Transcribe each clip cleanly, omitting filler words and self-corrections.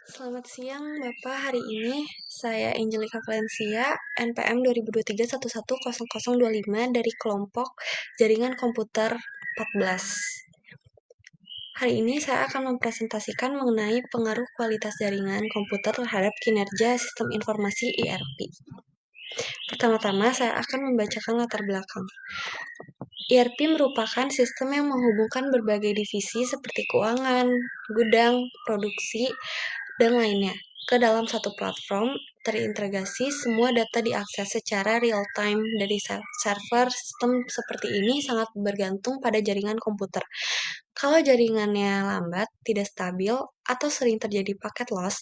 Selamat siang, Bapak. Hari ini saya Angelika Valencia, NPM 2023 110025 dari kelompok Jaringan Komputer 14. Hari ini saya akan mempresentasikan mengenai pengaruh kualitas jaringan komputer terhadap kinerja sistem informasi ERP. Pertama-tama, saya akan membacakan latar belakang. ERP merupakan sistem yang menghubungkan berbagai divisi seperti keuangan, gudang, produksi, dan lainnya ke dalam satu platform terintegrasi. Semua data diakses secara real-time dari server. Sistem seperti ini sangat bergantung pada jaringan komputer. Kalau jaringannya lambat, tidak stabil, atau sering terjadi packet loss,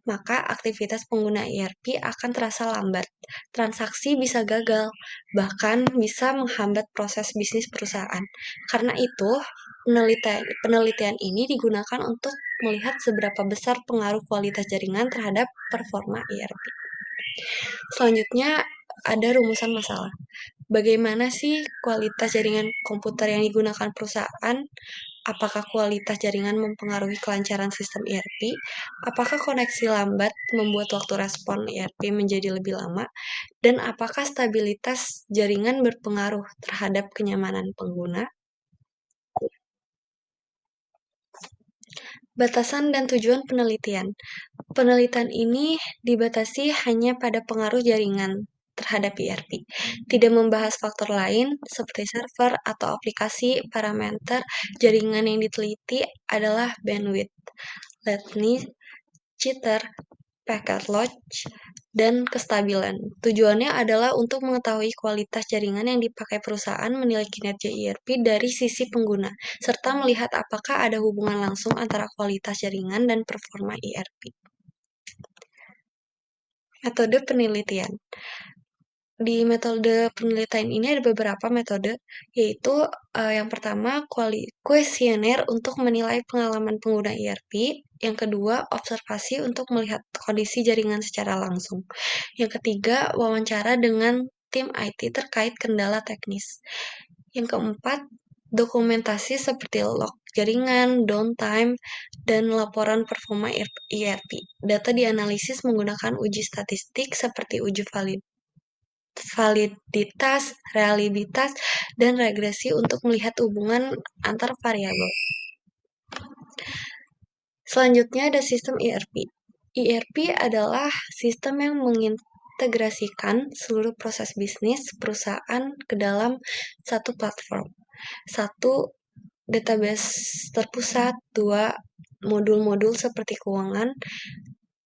maka aktivitas pengguna ERP akan terasa lambat. Transaksi bisa gagal, bahkan bisa menghambat proses bisnis perusahaan. Karena itu, penelitian ini digunakan untuk melihat seberapa besar pengaruh kualitas jaringan terhadap performa ERP. Selanjutnya, ada rumusan masalah. Bagaimana sih kualitas jaringan komputer yang digunakan perusahaan? Apakah kualitas jaringan mempengaruhi kelancaran sistem ERP? Apakah koneksi lambat membuat waktu respon ERP menjadi lebih lama? Dan apakah stabilitas jaringan berpengaruh terhadap kenyamanan pengguna? Batasan dan tujuan penelitian. Penelitian ini dibatasi hanya pada pengaruh jaringan terhadap ERP. Tidak membahas faktor lain seperti server atau aplikasi. Parameter jaringan yang diteliti adalah bandwidth, latency, jitter, packet loss, dan kestabilan. Tujuannya adalah untuk mengetahui kualitas jaringan yang dipakai perusahaan, menilai kinerja ERP dari sisi pengguna, serta melihat apakah ada hubungan langsung antara kualitas jaringan dan performa ERP. Metode penelitian. Di metode penelitian ini ada beberapa metode, yaitu yang pertama kuesioner untuk menilai pengalaman pengguna ERP, yang kedua observasi untuk melihat kondisi jaringan secara langsung, yang ketiga wawancara dengan tim IT terkait kendala teknis, yang keempat dokumentasi seperti log jaringan, downtime, dan laporan performa ERP. Data dianalisis menggunakan uji statistik seperti uji validitas, reliabilitas, dan regresi untuk melihat hubungan antar variabel. Selanjutnya ada sistem ERP. ERP adalah sistem yang mengintegrasikan seluruh proses bisnis perusahaan ke dalam satu platform. Satu, database terpusat. Dua, modul-modul seperti keuangan,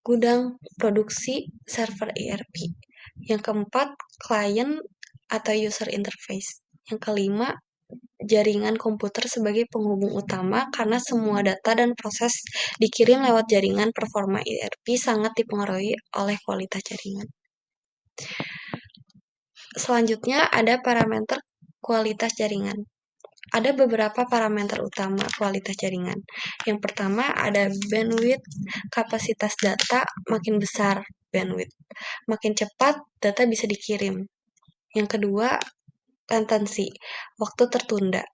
gudang, produksi, server ERP. Yang keempat, klien atau user interface. Yang kelima, jaringan komputer sebagai penghubung utama karena semua data dan proses dikirim lewat jaringan. Performa ERP sangat dipengaruhi oleh kualitas jaringan. Selanjutnya ada parameter kualitas jaringan. Ada beberapa parameter utama kualitas jaringan. Yang pertama ada bandwidth, kapasitas data. Makin besar bandwidth, makin cepat data bisa dikirim. Yang kedua, latency, waktu tertunda.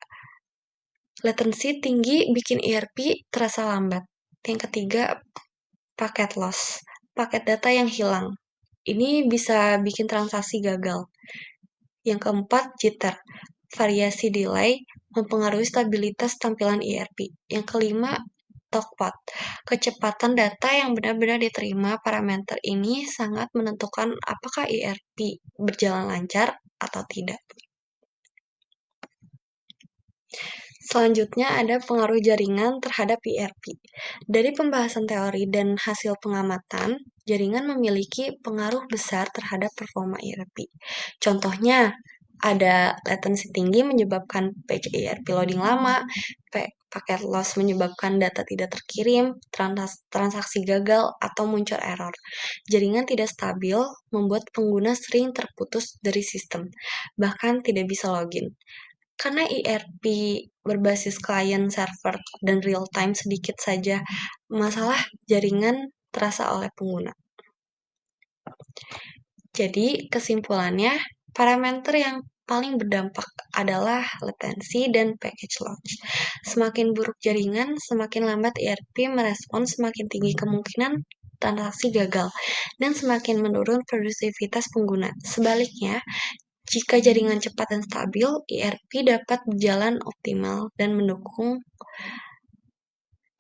Latency tinggi bikin ERP terasa lambat. Yang ketiga, packet loss, paket data yang hilang. Ini bisa bikin transaksi gagal. Yang keempat, jitter, variasi delay mempengaruhi stabilitas tampilan ERP. Yang kelima, talkpot, kecepatan data yang benar-benar diterima. Parameter ini sangat menentukan apakah ERP berjalan lancar atau tidak. Selanjutnya ada pengaruh jaringan terhadap ERP. Dari pembahasan teori dan hasil pengamatan, jaringan memiliki pengaruh besar terhadap performa ERP. Contohnya, ada latency tinggi menyebabkan page ERP loading lama, packet loss menyebabkan data tidak terkirim, transaksi gagal, atau muncul error. Jaringan tidak stabil membuat pengguna sering terputus dari sistem, bahkan tidak bisa login. Karena ERP berbasis client server dan real time, sedikit saja masalah jaringan terasa oleh pengguna. Jadi kesimpulannya, parameter yang paling berdampak adalah latensi dan package loss. Semakin buruk jaringan, semakin lambat ERP merespon, semakin tinggi kemungkinan transaksi gagal, dan semakin menurun produktivitas pengguna. Sebaliknya, jika jaringan cepat dan stabil, ERP dapat berjalan optimal dan mendukung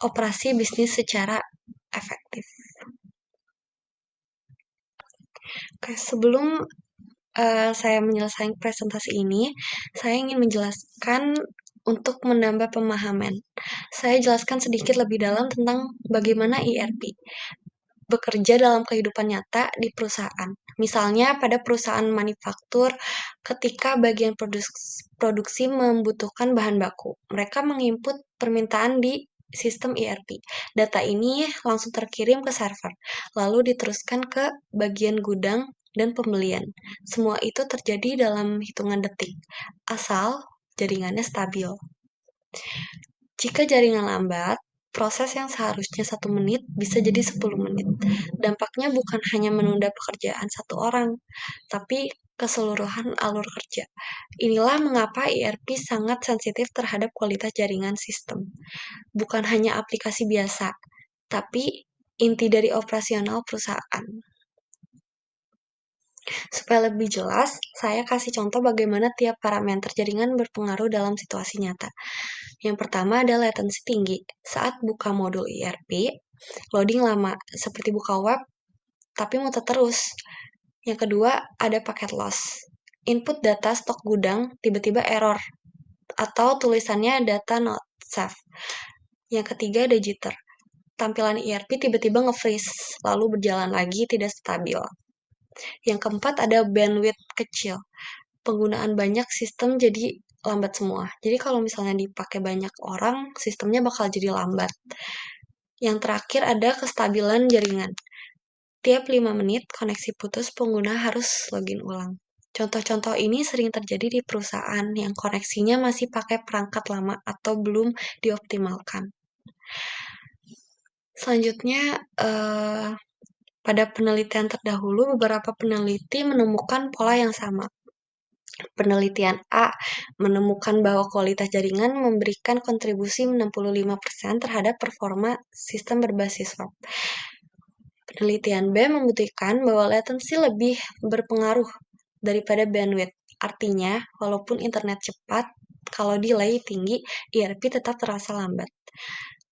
operasi bisnis secara efektif. Oke, sebelum saya menyelesaikan presentasi ini, saya ingin menjelaskan untuk menambah pemahaman. Saya jelaskan sedikit lebih dalam tentang bagaimana ERP bekerja dalam kehidupan nyata di perusahaan. Misalnya pada perusahaan manufaktur, ketika bagian produksi membutuhkan bahan baku, mereka menginput permintaan di sistem ERP. Data ini langsung terkirim ke server, lalu diteruskan ke bagian gudang dan pembelian. Semua itu terjadi dalam hitungan detik, asal jaringannya stabil. Jika jaringan lambat, proses yang seharusnya 1 menit bisa jadi 10 menit. Dampaknya bukan hanya menunda pekerjaan satu orang, tapi keseluruhan alur kerja. Inilah mengapa ERP sangat sensitif terhadap kualitas jaringan sistem. Bukan hanya aplikasi biasa, tapi inti dari operasional perusahaan. Supaya lebih jelas, saya kasih contoh bagaimana tiap parameter jaringan berpengaruh dalam situasi nyata. Yang pertama ada latensi tinggi. Saat buka modul ERP, loading lama, seperti buka web, tapi muter terus. Yang kedua ada packet loss. Input data stok gudang tiba-tiba error, atau tulisannya data not safe. Yang ketiga ada jitter. Tampilan ERP tiba-tiba nge-freeze, lalu berjalan lagi tidak stabil. Yang keempat ada bandwidth kecil. Penggunaan banyak sistem jadi lambat semua. Jadi kalau misalnya dipakai banyak orang, sistemnya bakal jadi lambat. Yang terakhir ada kestabilan jaringan. Tiap 5 menit koneksi putus, pengguna harus login ulang. Contoh-contoh ini sering terjadi di perusahaan yang koneksinya masih pakai perangkat lama atau belum dioptimalkan. Selanjutnya, pada penelitian terdahulu, beberapa peneliti menemukan pola yang sama. Penelitian A menemukan bahwa kualitas jaringan memberikan kontribusi 65% terhadap performa sistem berbasis web. Penelitian B membuktikan bahwa latensi lebih berpengaruh daripada bandwidth. Artinya, walaupun internet cepat, kalau delay tinggi, ERP tetap terasa lambat.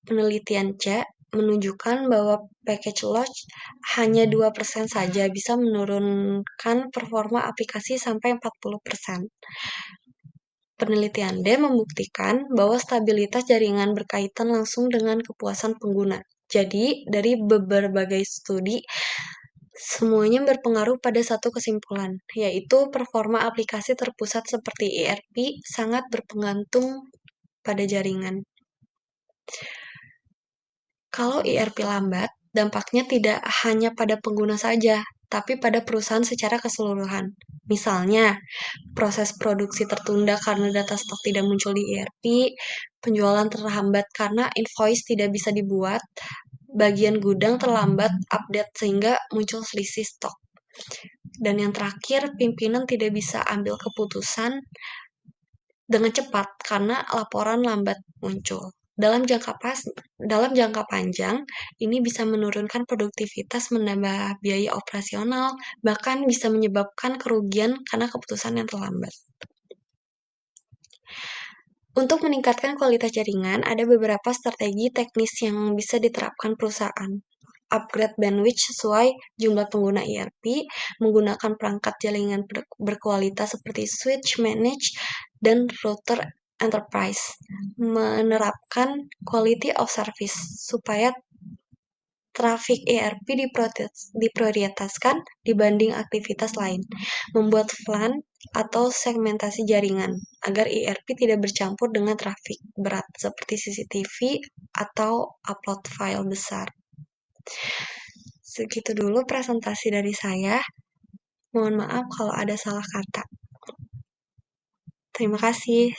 Penelitian C menunjukkan bahwa package loss hanya 2% saja bisa menurunkan performa aplikasi sampai 40%. Penelitian D membuktikan bahwa stabilitas jaringan berkaitan langsung dengan kepuasan pengguna. Jadi, dari berbagai studi, semuanya berpengaruh pada satu kesimpulan, yaitu performa aplikasi terpusat seperti ERP sangat bergantung pada jaringan. Kalau ERP lambat, dampaknya tidak hanya pada pengguna saja, tapi pada perusahaan secara keseluruhan. Misalnya, proses produksi tertunda karena data stok tidak muncul di ERP, penjualan terhambat karena invoice tidak bisa dibuat, bagian gudang terlambat update sehingga muncul selisih stok. Dan yang terakhir, pimpinan tidak bisa ambil keputusan dengan cepat karena laporan lambat muncul. Dalam jangka panjang, ini bisa menurunkan produktivitas, menambah biaya operasional, bahkan bisa menyebabkan kerugian karena keputusan yang terlambat. Untuk meningkatkan kualitas jaringan, ada beberapa strategi teknis yang bisa diterapkan perusahaan. Upgrade bandwidth sesuai jumlah pengguna ERP, menggunakan perangkat jaringan berkualitas seperti switch, manage, dan router enterprise. Menerapkan quality of service supaya trafik ERP diprioritaskan dibanding aktivitas lain. Membuat plan atau segmentasi jaringan agar ERP tidak bercampur dengan trafik berat seperti CCTV atau upload file besar. Segitu dulu presentasi dari saya. Mohon maaf kalau ada salah kata. Terima kasih.